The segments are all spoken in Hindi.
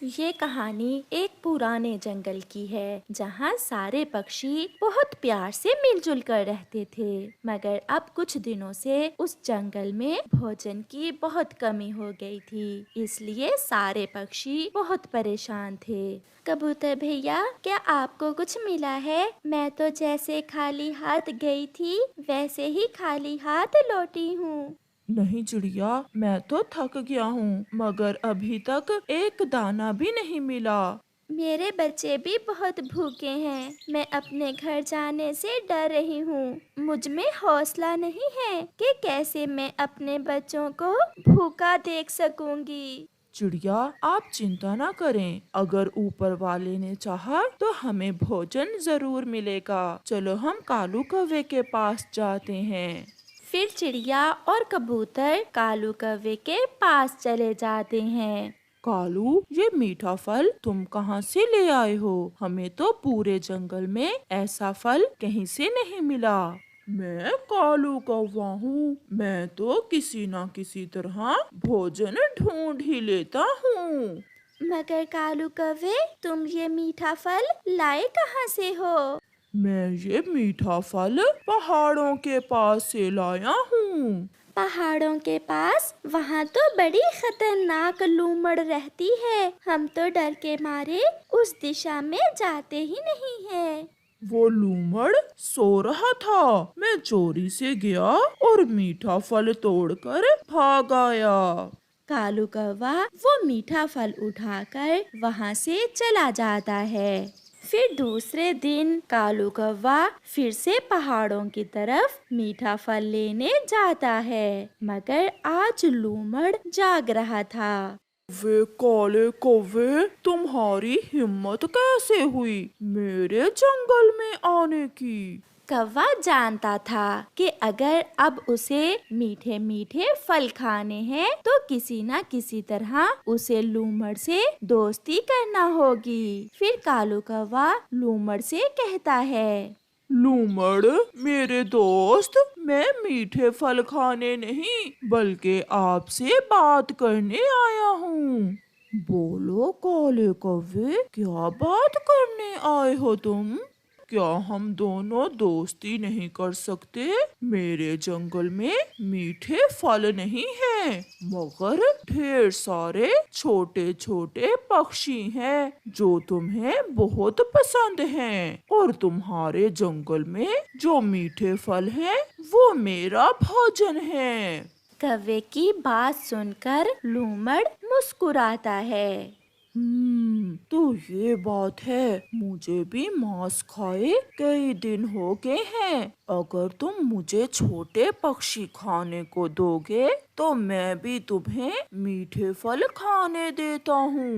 ये कहानी एक पुराने जंगल की है जहाँ सारे पक्षी बहुत प्यार से मिलजुल कर रहते थे। मगर अब कुछ दिनों से उस जंगल में भोजन की बहुत कमी हो गई थी, इसलिए सारे पक्षी बहुत परेशान थे। कबूतर भैया, क्या आपको कुछ मिला है? मैं तो जैसे खाली हाथ गई थी वैसे ही खाली हाथ लौटी हूँ। नहीं चिड़िया, मैं तो थक गया हूँ मगर अभी तक एक दाना भी नहीं मिला। मेरे बच्चे भी बहुत भूखे हैं। मैं अपने घर जाने से डर रही हूँ। मुझ में हौसला नहीं है कि कैसे मैं अपने बच्चों को भूखा देख सकूंगी। चिड़िया, आप चिंता ना करें। अगर ऊपर वाले ने चाहा तो हमें भोजन जरूर मिलेगा। चलो हम कालू कौवे के पास जाते हैं। फिर चिड़िया और कबूतर कालू कौवे के पास चले जाते हैं। कालू, ये मीठा फल तुम कहाँ से ले आए हो? हमें तो पूरे जंगल में ऐसा फल कहीं से नहीं मिला। मैं कालू कौवा हूँ। मैं तो किसी न किसी तरह भोजन ढूंढ ही लेता हूँ। मगर कालू कौवे, तुम ये मीठा फल लाए कहाँ से हो? मैं ये मीठा फल पहाड़ों के पास से लाया हूँ। पहाड़ों के पास? वहाँ तो बड़ी खतरनाक लूमड़ रहती है। हम तो डर के मारे उस दिशा में जाते ही नहीं हैं। वो लूमड़ सो रहा था। मैं चोरी से गया और मीठा फल तोड़कर भाग आया। कालू कौवा वो मीठा फल उठाकर वहाँ से चला जाता है। फिर दूसरे दिन कालू कौवा फिर से पहाड़ों की तरफ मीठा फल लेने जाता है, मगर आज लूमड़ जाग रहा था। वे काले कौवे, तुम्हारी हिम्मत कैसे हुई मेरे जंगल में आने की? कौवा जानता था कि अगर अब उसे मीठे मीठे फल खाने हैं तो किसी न किसी तरह उसे लूमड़ से दोस्ती करना होगी। फिर कालू कौवा लूमड़ से कहता है, लूमड़ मेरे दोस्त, मैं मीठे फल खाने नहीं बल्कि आपसे बात करने आया हूँ। बोलो काले कौवे, क्या बात करने आए हो तुम? क्या हम दोनों दोस्ती नहीं कर सकते? मेरे जंगल में मीठे फल नहीं हैं, मगर ढेर सारे छोटे छोटे पक्षी हैं जो तुम्हें बहुत पसंद हैं। और तुम्हारे जंगल में जो मीठे फल हैं वो मेरा भोजन है। कौवे की बात सुनकर लूमड़ मुस्कुराता है। तो ये बात है। मुझे भी मांस खाए कई दिन हो गए हैं। अगर तुम मुझे छोटे पक्षी खाने को दोगे तो मैं भी तुम्हें मीठे फल खाने देता हूँ।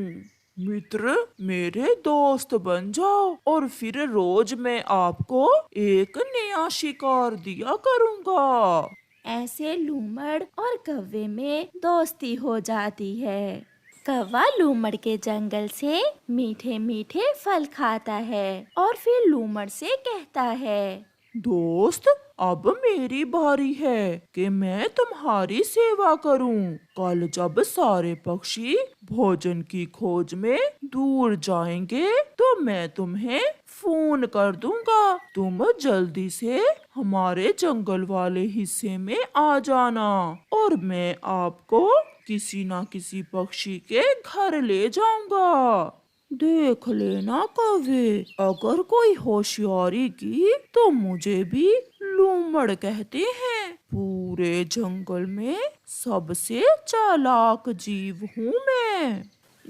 मित्र, मेरे दोस्त बन जाओ और फिर रोज मैं आपको एक नया शिकार दिया करूँगा। ऐसे लूमड़ और कौवे में दोस्ती हो जाती है। कौवा लूमड़ के जंगल से मीठे मीठे फल खाता है और फिर लूमड़ से कहता है, दोस्त, अब मेरी बारी है कि मैं तुम्हारी सेवा करूं। कल जब सारे पक्षी भोजन की खोज में दूर जाएंगे तो मैं तुम्हें फोन कर दूंगा। तुम जल्दी से हमारे जंगल वाले हिस्से में आ जाना और मैं आपको किसी न किसी पक्षी के घर ले जाऊंगा। देख लेना कौवे, अगर कोई होशियारी की तो मुझे भी लूमड़ कहते हैं। पूरे जंगल में सबसे चालाक जीव हूँ मैं।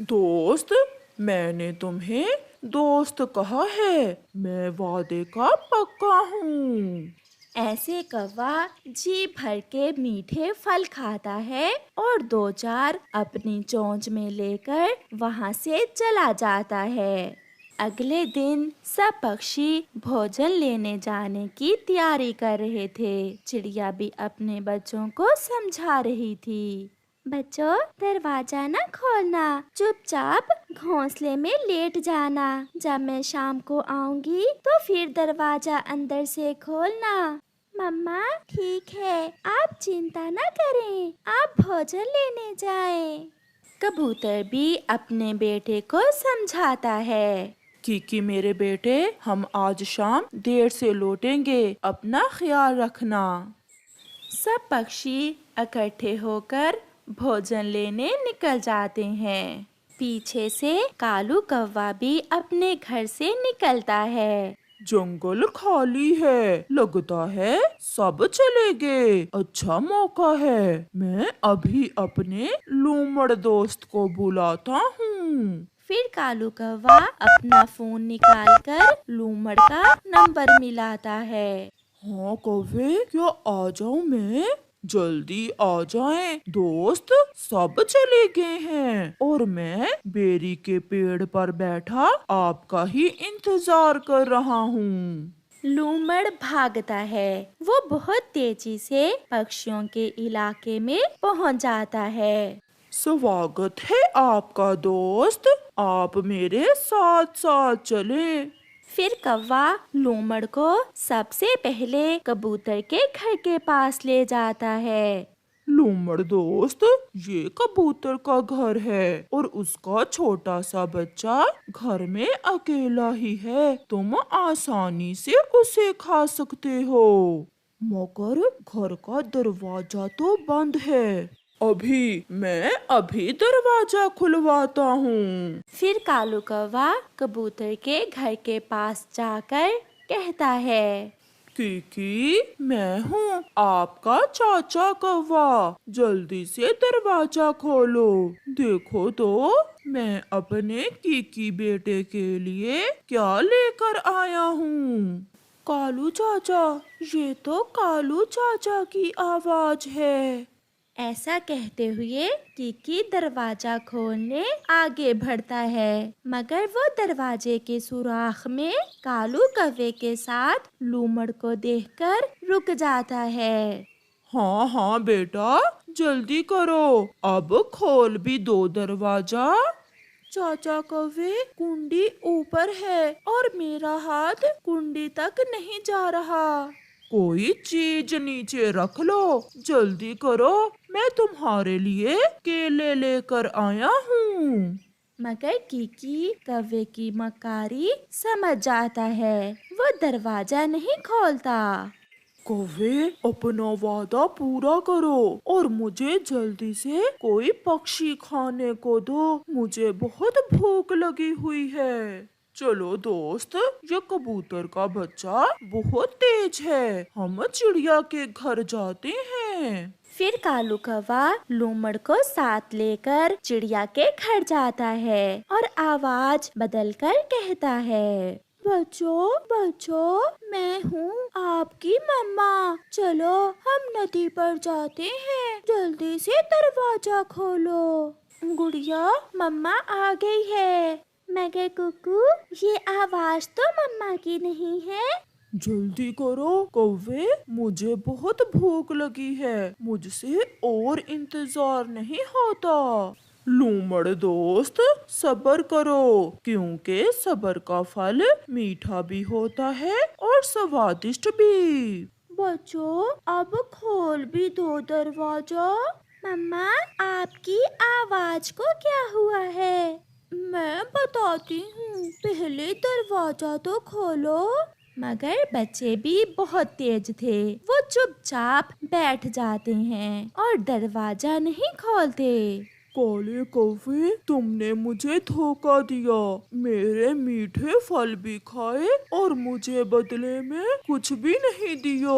दोस्त, मैंने तुम्हें दोस्त कहा है। मैं वादे का पक्का हूँ। ऐसे कौवा जी भर के मीठे फल खाता है और दो चार अपनी चोंच में लेकर वहाँ से चला जाता है। अगले दिन सब पक्षी भोजन लेने जाने की तैयारी कर रहे थे। चिड़िया भी अपने बच्चों को समझा रही थी। बच्चों, दरवाजा न खोलना, चुपचाप घोंसले में लेट जाना। जब मैं शाम को आऊंगी तो फिर दरवाजा अंदर से खोलना। मम्मा, ठीक है, आप चिंता न करें, आप भोजन लेने जाएं। कबूतर भी अपने बेटे को समझाता है। कीकी मेरे बेटे, हम आज शाम देर से लौटेंगे, अपना ख्याल रखना। सब पक्षी इकट्ठे होकर भोजन लेने निकल जाते हैं। पीछे से कालू कौवा भी अपने घर से निकलता है। जंगल खाली है, लगता है सब चले गए। अच्छा मौका है, मैं अभी अपने लूमड़ दोस्त को बुलाता हूँ। फिर कालू कौवा अपना फोन निकालकर लूमड़ का नंबर मिलाता है। हाँ कौवे, क्या आ जाऊँ मैं? जल्दी आ जाएं, दोस्त सब चले गए हैं और मैं बेरी के पेड़ पर बैठा आपका ही इंतजार कर रहा हूँ। लूमड़ भागता है। वो बहुत तेजी से पक्षियों के इलाके में पहुंच जाता है। स्वागत है आपका दोस्त, आप मेरे साथ साथ चले। फिर कौवा लूमड़ को सबसे पहले कबूतर के घर के पास ले जाता है। लूमड़ दोस्त, ये कबूतर का घर है और उसका छोटा सा बच्चा घर में अकेला ही है। तुम आसानी से उसे खा सकते हो, मगर घर का दरवाजा तो बंद है। मैं अभी दरवाजा खुलवाता हूँ। फिर कालू कौवा कबूतर के घर के पास जाकर कहता है, कीकी, मैं हूँ आपका चाचा कौवा, जल्दी से दरवाजा खोलो। देखो तो मैं अपने कीकी बेटे के लिए क्या लेकर आया हूँ। कालू चाचा, ये तो कालू चाचा की आवाज है। ऐसा कहते हुए कीकी दरवाजा खोलने आगे बढ़ता है, मगर वो दरवाजे के सुराख में कालू कौवे के साथ लूमड़ को देखकर रुक जाता है। हाँ हाँ बेटा, जल्दी करो, अब खोल भी दो दरवाजा। चाचा कौवे, कुंडी ऊपर है और मेरा हाथ कुंडी तक नहीं जा रहा। कोई चीज नीचे रख लो, जल्दी करो, मैं तुम्हारे लिए केले लेकर आया हूँ। मगर कीकी कौवे की मकारी समझ जाता है। वो दरवाजा नहीं खोलता। कौवे, अपना वादा पूरा करो और मुझे जल्दी से कोई पक्षी खाने को दो, मुझे बहुत भूख लगी हुई है। चलो दोस्त, ये कबूतर का बच्चा बहुत तेज है, हम चिड़िया के घर जाते हैं। फिर कालू कौवा लूमड़ को साथ लेकर चिड़िया के घर जाता है और आवाज बदलकर कहता है, बच्चों बच्चों, मैं हूँ आपकी मम्मा, चलो हम नदी पर जाते हैं, जल्दी से दरवाजा खोलो। गुड़िया, मम्मा आ गई है। मगर कुकू, ये आवाज तो मम्मा की नहीं है। जल्दी करो कौवे, मुझे बहुत भूख लगी है, मुझसे और इंतजार नहीं होता। लूमड़ दोस्त, सब्र करो, क्योंकि सब्र का फल मीठा भी होता है और स्वादिष्ट भी। बच्चों, अब खोल भी दो दरवाजा। मम्मा, आपकी आवाज को क्या हुआ है? मैं बताती हूँ, पहले दरवाजा तो खोलो। मगर बच्चे भी बहुत तेज थे। वो चुपचाप बैठ जाते हैं और दरवाजा नहीं खोलते। काले कौवे, तुमने मुझे धोखा दिया, मेरे मीठे फल भी खाए और मुझे बदले में कुछ भी नहीं दिया।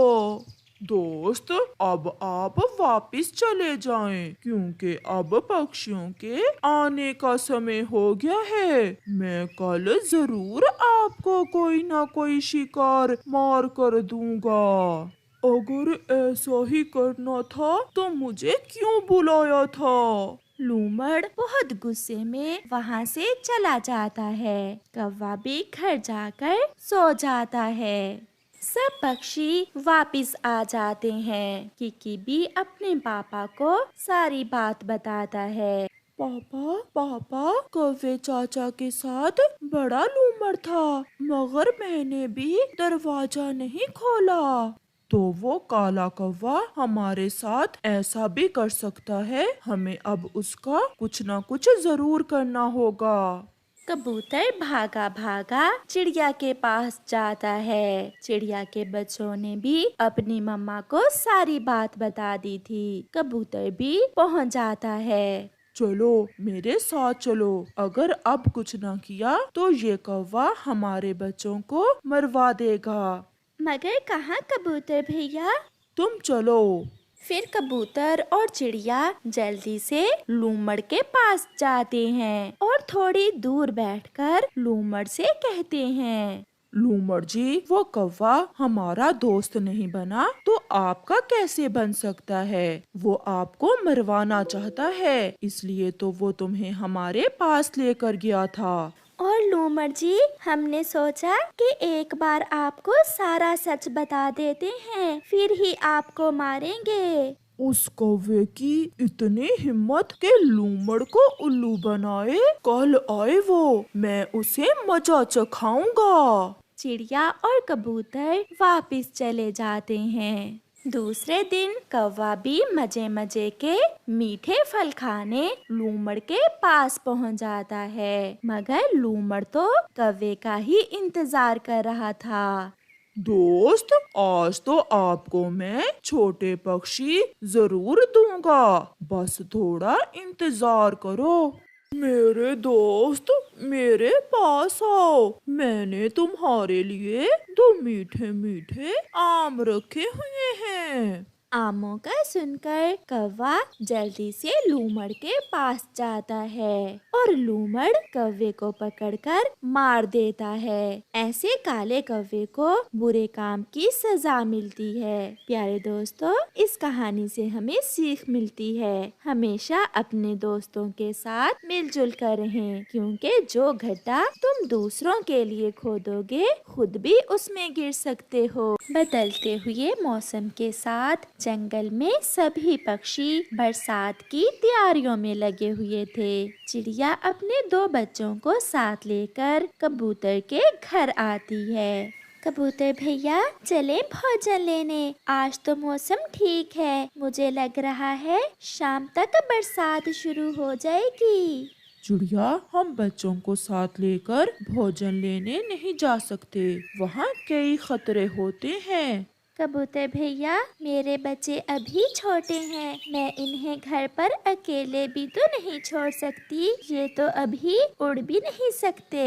दोस्त, अब आप वापिस चले जाएं, क्योंकि अब पक्षियों के आने का समय हो गया है। मैं कल जरूर आपको कोई ना कोई शिकार मार कर दूंगा। अगर ऐसा ही करना था तो मुझे क्यों बुलाया था? लूमड़ बहुत गुस्से में वहाँ से चला जाता है। कौवा भी घर जाकर सो जाता है। सब पक्षी वापिस आ जाते हैं। किकी भी अपने पापा को सारी बात बताता है। पापा पापा, कौवे चाचा के साथ बड़ा लूमड़ था, मगर मैंने भी दरवाजा नहीं खोला। तो वो काला कौवा हमारे साथ ऐसा भी कर सकता है। हमें अब उसका कुछ ना कुछ जरूर करना होगा। कबूतर भागा भागा चिड़िया के पास जाता है। चिड़िया के बच्चों ने भी अपनी मम्मा को सारी बात बता दी थी। कबूतर भी पहुंच जाता है। चलो मेरे साथ चलो, अगर अब कुछ ना किया तो ये कौवा हमारे बच्चों को मरवा देगा। मगर कहाँ कबूतर भैया? तुम चलो। फिर कबूतर और चिड़िया जल्दी से लूमड़ के पास जाते हैं और थोड़ी दूर बैठकर लूमड़ से कहते हैं, लूमड़ जी, वो कौवा हमारा दोस्त नहीं बना तो आपका कैसे बन सकता है? वो आपको मरवाना चाहता है, इसलिए तो वो तुम्हें हमारे पास लेकर गया था। और लूमड़ जी, हमने सोचा कि एक बार आपको सारा सच बता देते हैं, फिर ही आपको मारेंगे। उस कौवे की इतनी हिम्मत के लूमड़ को उल्लू बनाए। कल आए वो, मैं उसे मजा चखाऊंगा। चिड़िया और कबूतर वापस चले जाते हैं। दूसरे दिन कौवा भी मजे मजे के मीठे फल खाने लूमड़ के पास पहुंच जाता है। मगर लूमड़ तो कौवे का ही इंतजार कर रहा था। दोस्त, आज तो आपको मैं छोटे पक्षी जरूर दूंगा, बस थोड़ा इंतजार करो। मेरे दोस्त, मेरे पास आओ, मैंने तुम्हारे लिए दो मीठे मीठे आम रखे हुए हैं। आमों का सुनकर कौवा जल्दी से लूमड़ के पास जाता है और लूमड़ कौवे को पकड़कर मार देता है। ऐसे काले कौवे को बुरे काम की सजा मिलती है। प्यारे दोस्तों, इस कहानी से हमें सीख मिलती है, हमेशा अपने दोस्तों के साथ मिलजुल कर रहें, क्योंकि जो गड्ढा तुम दूसरों के लिए खोदोगे खुद भी उसमें गिर सकते हो। बदलते हुए मौसम के साथ जंगल में सभी पक्षी बरसात की तैयारियों में लगे हुए थे। चिड़िया अपने दो बच्चों को साथ लेकर कबूतर के घर आती है। कबूतर भैया, चले भोजन लेने, आज तो मौसम ठीक है, मुझे लग रहा है शाम तक बरसात शुरू हो जाएगी। चिड़िया, हम बच्चों को साथ लेकर भोजन लेने नहीं जा सकते, वहाँ कई खतरे होते हैं। कबूतर भैया, मेरे बच्चे अभी छोटे हैं, मैं इन्हें घर पर अकेले भी तो नहीं छोड़ सकती, ये तो अभी उड़ भी नहीं सकते।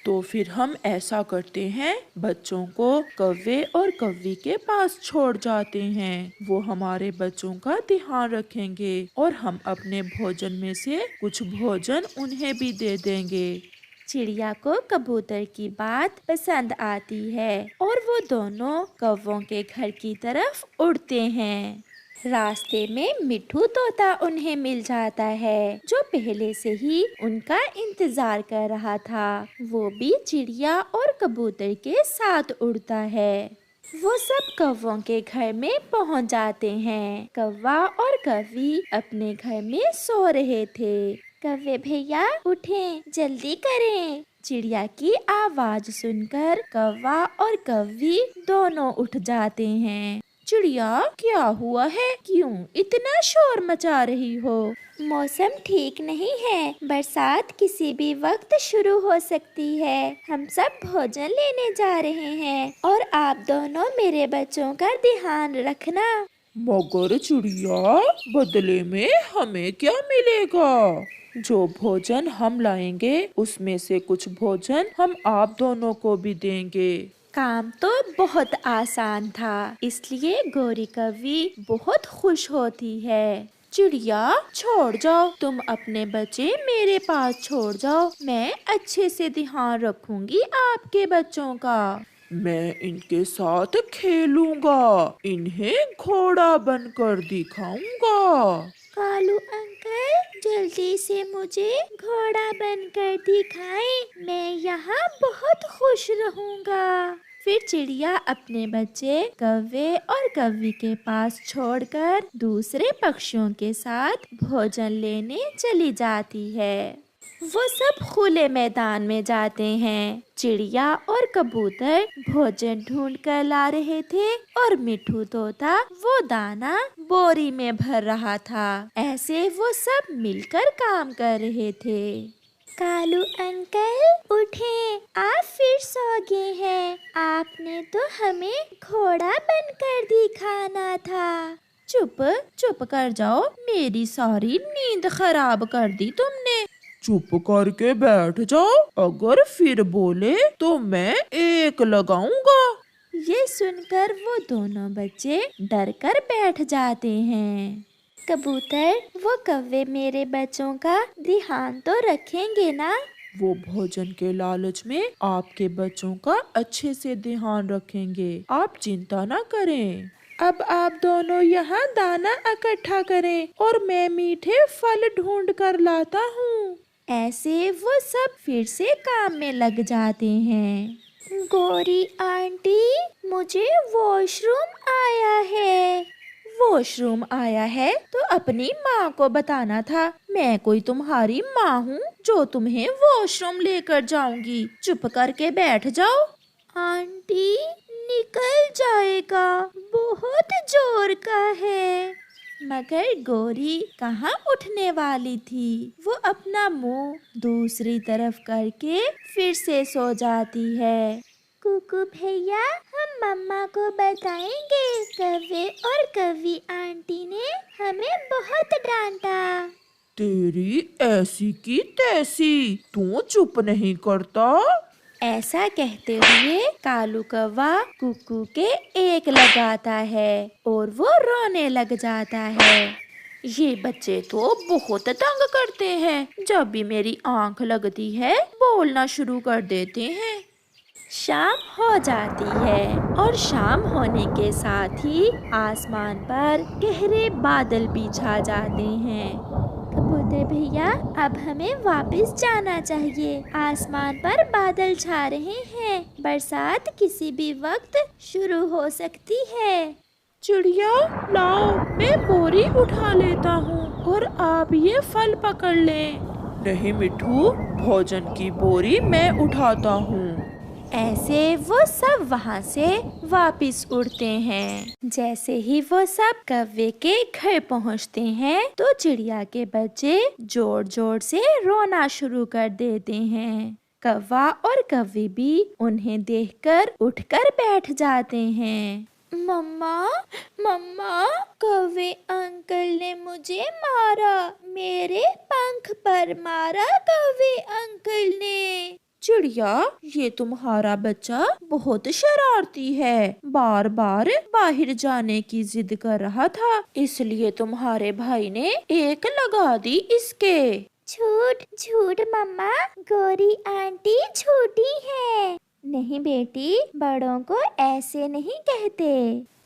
तो फिर हम ऐसा करते हैं, बच्चों को कौवे और कौवी के पास छोड़ जाते हैं। वो हमारे बच्चों का ध्यान रखेंगे और हम अपने भोजन में से कुछ भोजन उन्हें भी दे देंगे। चिड़िया को कबूतर की बात पसंद आती है और वो दोनों कौवों के घर की तरफ उड़ते हैं। रास्ते में मिट्ठू तोता उन्हें मिल जाता है, जो पहले से ही उनका इंतजार कर रहा था। वो भी चिड़िया और कबूतर के साथ उड़ता है। वो सब कौवों के घर में पहुंच जाते हैं। कौवा और कौवी अपने घर में सो रहे थे। कौवे भैया उठें, जल्दी करें। चिड़िया की आवाज सुनकर कौवा और कौवी दोनों उठ जाते हैं। चिड़िया, क्या हुआ है? क्यों इतना शोर मचा रही हो? मौसम ठीक नहीं है, बरसात किसी भी वक्त शुरू हो सकती है। हम सब भोजन लेने जा रहे हैं और आप दोनों मेरे बच्चों का ध्यान रखना। मगर चिड़िया, बदले में हमें क्या मिलेगा? जो भोजन हम लाएंगे उसमें से कुछ भोजन हम आप दोनों को भी देंगे। काम तो बहुत आसान था, इसलिए गोरी कौवी बहुत खुश होती है। चिड़िया, छोड़ जाओ, तुम अपने बच्चे मेरे पास छोड़ जाओ, मैं अच्छे से ध्यान रखूंगी आपके बच्चों का। मैं इनके साथ खेलूंगा, इन्हें घोड़ा बनकर दिखाऊंगा। कालू अंकल, जल्दी से मुझे घोड़ा बनकर दिखाएं, मैं यहाँ बहुत खुश रहूंगा। फिर चिड़िया अपने बच्चे कौवे और कौवी के पास छोड़कर दूसरे पक्षियों के साथ भोजन लेने चली जाती है। वो सब खुले मैदान में जाते हैं। चिड़िया और कबूतर भोजन ढूंढ कर ला रहे थे और मिठू तोता वो दाना बोरी में भर रहा था। ऐसे वो सब मिलकर काम कर रहे थे। कालू अंकल उठे, आप फिर सो गए हैं। आपने तो हमें घोड़ा बनकर दिखाना था। चुप चुप कर जाओ, मेरी सारी नींद खराब कर दी तुमने। चुप करके बैठ जाओ, अगर फिर बोले तो मैं एक लगाऊंगा। ये सुनकर वो दोनों बच्चे डर कर बैठ जाते हैं। कबूतर, वो कौवे मेरे बच्चों का ध्यान तो रखेंगे ना? वो भोजन के लालच में आपके बच्चों का अच्छे से ध्यान रखेंगे, आप चिंता ना करें। अब आप दोनों यहाँ दाना इकट्ठा करें और मैं मीठे फल ढूंढ कर लाता हूँ। ऐसे वो सब फिर से काम में लग जाते हैं। गौरी आंटी, मुझे वॉशरूम आया है। वॉशरूम आया है तो अपनी माँ को बताना था। मैं कोई तुम्हारी माँ हूँ जो तुम्हें वॉशरूम लेकर जाऊंगी। चुप करके बैठ जाओ। आंटी, निकल जाएगा, बहुत जोर का है। मगर गौरी कहाँ उठने वाली थी। वो अपना मुंह दूसरी तरफ करके फिर से सो जाती है। कुकू भैया, हम मम्मा को बताएंगे, कौवे और कौवी आंटी ने हमें बहुत डांटा। तेरी ऐसी की तैसी, तू चुप नहीं करता। ऐसा कहते हुए कालू कौवा कुकू के एक लगाता है और वो रोने लग जाता है। ये बच्चे तो बहुत तंग करते हैं, जब भी मेरी आंख लगती है बोलना शुरू कर देते हैं। शाम हो जाती है और शाम होने के साथ ही आसमान पर गहरे बादल भी छा जाते हैं। कबूतर भैया, अब हमें वापस जाना चाहिए। आसमान पर बादल छा रहे हैं, बरसात किसी भी वक्त शुरू हो सकती है। चिड़िया, लाओ, मैं बोरी उठा लेता हूँ और आप ये फल पकड़ लें। नहीं मिठू, भोजन की बोरी मैं उठाता हूँ। ऐसे वो सब वहाँ से वापस उड़ते हैं। जैसे ही वो सब कौवे के घर पहुँचते हैं तो चिड़िया के बच्चे जोर जोर से रोना शुरू कर देते हैं। कौवा और कौवी भी उन्हें देखकर उठकर बैठ जाते हैं। मम्मा, मम्मा, कौवे अंकल ने मुझे मारा, मेरे पंख पर मारा कौवे अंकल ने। चिड़िया, ये तुम्हारा बच्चा बहुत शरारती है, बार बार बाहर जाने की जिद कर रहा था, इसलिए तुम्हारे भाई ने एक लगा दी इसके। झूठ झूठ मम्मा, गौरी आंटी झूठी है। नहीं बेटी, बड़ों को ऐसे नहीं कहते।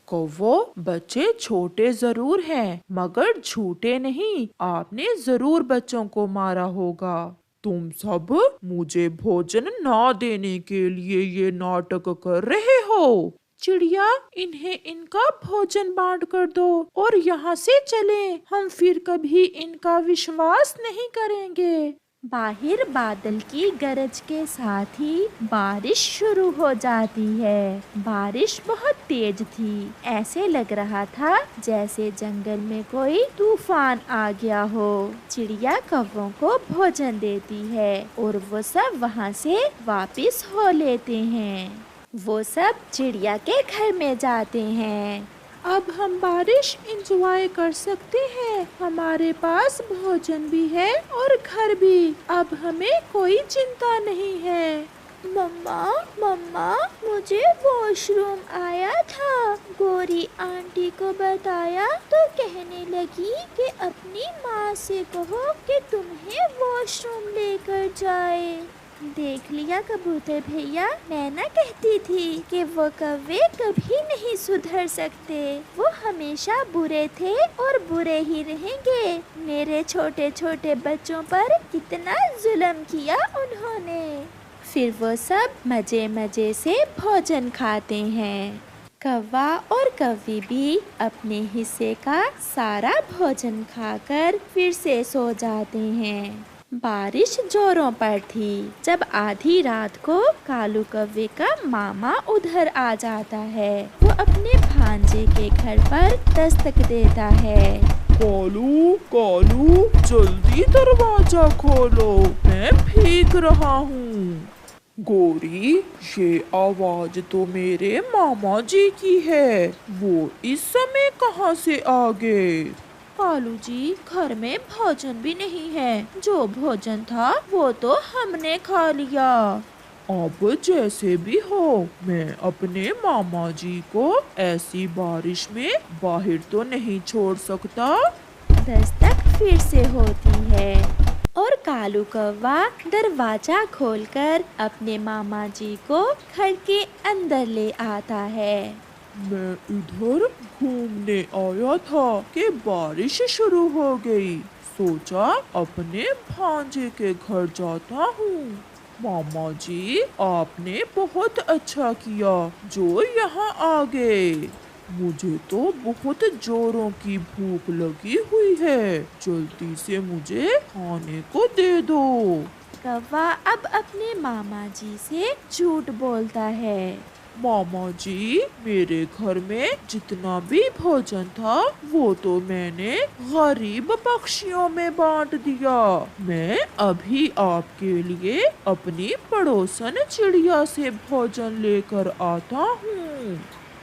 कौवो, बच्चे छोटे जरूर हैं मगर झूठे नहीं, आपने जरूर बच्चों को मारा होगा। तुम सब मुझे भोजन ना देने के लिए ये नाटक कर रहे हो। चिड़िया, इन्हें इनका भोजन बांट कर दो और यहाँ से चलें, हम फिर कभी इनका विश्वास नहीं करेंगे। बाहर बादल की गरज के साथ ही बारिश शुरू हो जाती है। बारिश बहुत तेज थी, ऐसे लग रहा था जैसे जंगल में कोई तूफान आ गया हो। चिड़िया कौवों को भोजन देती है और वो सब वहाँ से वापस हो लेते हैं। वो सब चिड़िया के घर में जाते हैं। अब हम बारिश एंजॉय कर सकते हैं, हमारे पास भोजन भी है और घर भी, अब हमें कोई चिंता नहीं है। मम्मा, मम्मा, मुझे वॉशरूम आया था, गौरी आंटी को बताया तो कहने लगी कि अपनी माँ से कहो कि तुम्हें वॉशरूम लेकर जाए। देख लिया कबूतर भैया, मैं ना कहती थी कि वो कौवे कभी नहीं सुधर सकते, वो हमेशा बुरे थे और बुरे ही रहेंगे। मेरे छोटे छोटे बच्चों पर कितना जुल्म किया उन्होंने। फिर वो सब मजे मजे से भोजन खाते हैं। कौवा और कौवी भी अपने हिस्से का सारा भोजन खाकर फिर से सो जाते हैं। बारिश जोरों पर थी। जब आधी रात को कालू कौवे का मामा उधर आ जाता है। वो अपने भांजे के घर पर दस्तक देता है। कालू कालू, जल्दी दरवाजा खोलो, मैं भीग रहा हूँ। गोरी, ये आवाज तो मेरे मामा जी की है। वो इस समय कहाँ से आ गए? कालू जी, घर में भोजन भी नहीं है। जो भोजन था वो तो हमने खा लिया। अब जैसे भी हो, मैं अपने मामा जी को ऐसी बारिश में बाहर तो नहीं छोड़ सकता। दस्तक फिर से होती है और कालू कौवा दरवाजा खोलकर अपने मामा जी को घर के अंदर ले आता है। मैं इधर घूमने आया था कि बारिश शुरू हो गई। सोचा अपने भांजे के घर जाता हूँ। मामा जी, आपने बहुत अच्छा किया जो यहाँ आ गए। मुझे तो बहुत जोरों की भूख लगी हुई है। जल्दी से मुझे खाने को दे दो। कौवा अब अपने मामा जी से झूठ बोलता है। मामा जी, मेरे घर में जितना भी भोजन था वो तो मैंने गरीब पक्षियों में बांट दिया। मैं अभी आपके लिए अपनी पड़ोसन चिड़िया से भोजन लेकर आता हूँ।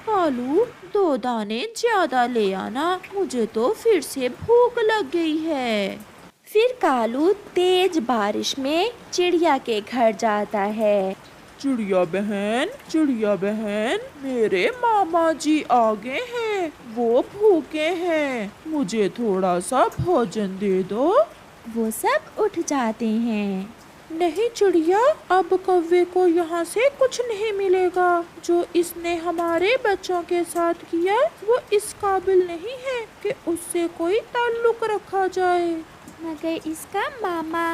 कालू, 2 दाने ज्यादा ले आना, मुझे तो फिर से भूख लग गई है। फिर कालू तेज बारिश में चिड़िया के घर जाता है। चिड़िया बहन, मेरे मामा जी आ गए हैं। वो भूखे हैं, मुझे थोड़ा सा भोजन दे दो। वो सब उठ जाते हैं। नहीं चिड़िया, अब कौवे को यहाँ से कुछ नहीं मिलेगा। जो इसने हमारे बच्चों के साथ किया वो इस काबिल नहीं है कि उससे कोई ताल्लुक रखा जाए। मगर इसका मामा।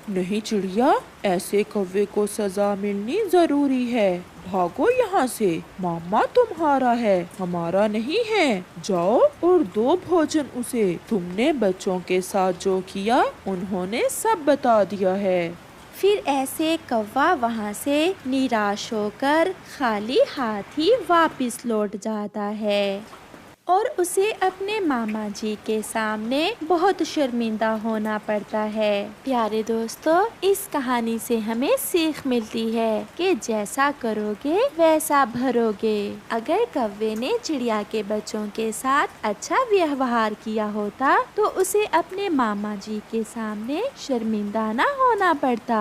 नहीं चिड़िया, ऐसे कौवे को सजा मिलनी जरूरी है। भागो यहाँ से, मामा तुम्हारा है, हमारा नहीं है। जाओ और दो भोजन उसे। तुमने बच्चों के साथ जो किया उन्होंने सब बता दिया है। फिर ऐसे कौवा वहाँ से निराश होकर खाली हाथ ही वापस लौट जाता है और उसे अपने मामा जी के सामने बहुत शर्मिंदा होना पड़ता है। प्यारे दोस्तों, इस कहानी से हमें सीख मिलती है कि जैसा करोगे वैसा भरोगे। अगर कौवे ने चिड़िया के बच्चों के साथ अच्छा व्यवहार किया होता तो उसे अपने मामा जी के सामने शर्मिंदा ना होना पड़ता।